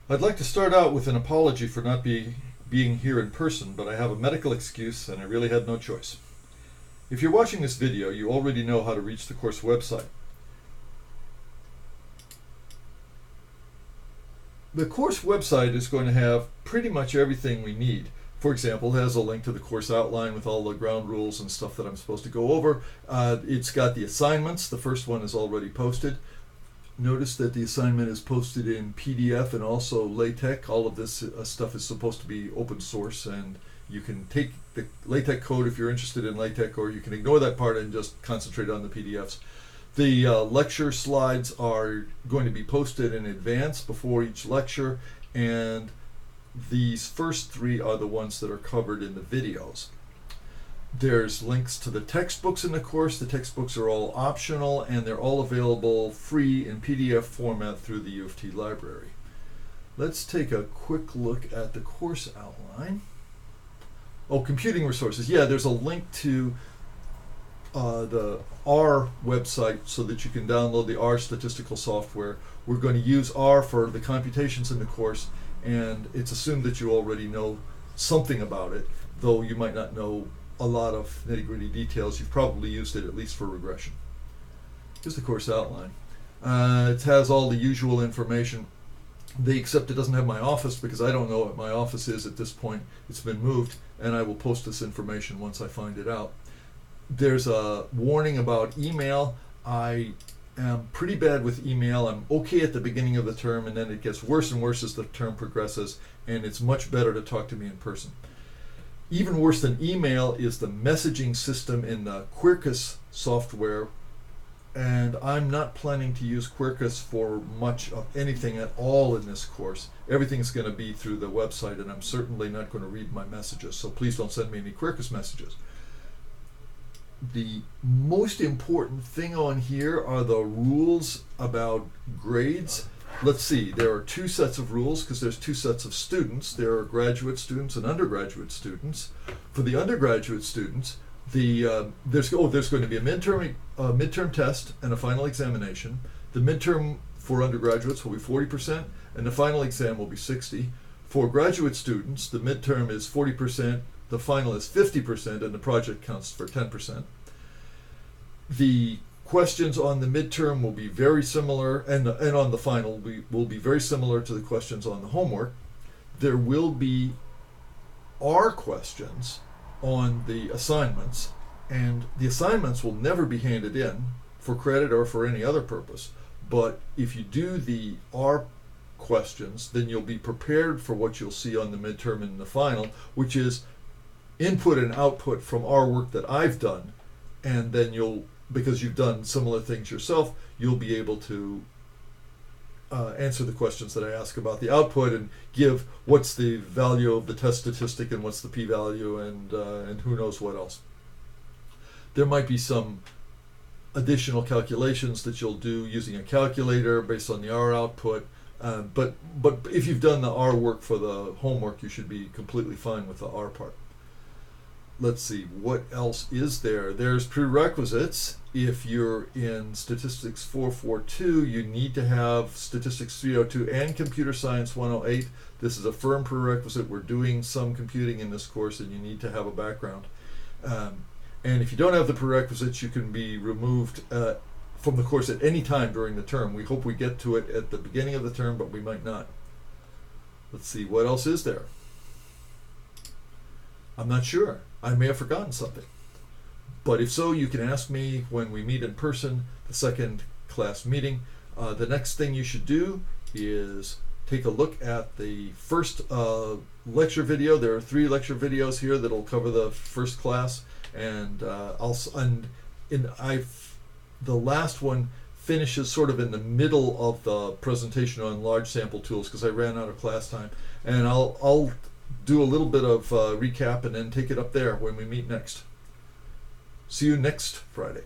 I'd like to start out with an apology for not being here in person, but I have a medical excuse and I really had no choice. If you're watching this video, you already know how to reach the course website. The course website is going to have pretty much everything we need. For example, it has a link to the course outline with all the ground rules and stuff that I'm supposed to go over. It's got the assignments. The first one is already posted. Notice that the assignment is posted in PDF and also LaTeX. All of this stuff is supposed to be open source, and you can take the LaTeX code if you're interested in LaTeX, or you can ignore that part and just concentrate on the PDFs. The lecture slides are going to be posted in advance before each lecture, and these first three are the ones that are covered in the videos. There's links to the textbooks in the course. The textbooks are all optional, and they're all available free in PDF format through the U of T library. Let's take a quick look at the course outline. Oh, computing resources. Yeah, there's a link to the R website so that you can download the R statistical software. We're going to use R for the computations in the course, and it's assumed that you already know something about it, though you might not know a lot of nitty-gritty details. You've probably used it at least for regression. Here's the course outline. It has all the usual information, except it doesn't have my office because I don't know what my office is at this point. It's been moved, and I will post this information once I find it out. There's a warning about email. I am pretty bad with email. I'm okay at the beginning of the term, and then it gets worse and worse as the term progresses, and it's much better to talk to me in person. Even worse than email is the messaging system in the Quercus software, and I'm not planning to use Quercus for much of anything at all in this course. Everything's going to be through the website, and I'm certainly not going to read my messages, so please don't send me any Quercus messages. The most important thing on here are the rules about grades. Let's see, there are two sets of rules because there's two sets of students. There are graduate students and undergraduate students. For the undergraduate students, there's going to be a midterm test and a final examination. The midterm for undergraduates will be 40%, and the final exam will be 60%. For graduate students, the midterm is 40%, the final is 50%, and the project counts for 10%. The questions on the midterm will be very similar, and on the final will be very similar to the questions on the homework. There will be R questions on the assignments, and the assignments will never be handed in for credit or for any other purpose. But if you do the R questions, then you'll be prepared for what you'll see on the midterm and the final, which is input and output from our work that I've done, and then because you've done similar things yourself, you'll be able to answer the questions that I ask about the output and give what's the value of the test statistic and what's the p-value and who knows what else. There might be some additional calculations that you'll do using a calculator based on the R output, but if you've done the R work for the homework, you should be completely fine with the R part. Let's see, what else is there? There's prerequisites. If you're in Statistics 442, you need to have Statistics 302 and Computer Science 108. This is a firm prerequisite. We're doing some computing in this course, and you need to have a background. And if you don't have the prerequisites, you can be removed from the course at any time during the term. We hope we get to it at the beginning of the term, but we might not. Let's see, what else is there? I'm not sure. I may have forgotten something. But if so, you can ask me when we meet in person, the second class meeting. The next thing you should do is take a look at the first lecture video. There are 3 lecture videos here that'll cover the first class, and the last one finishes sort of in the middle of the presentation on large sample tools because I ran out of class time, and I'll do a little bit of recap and then take it up there when we meet next. See you next Friday.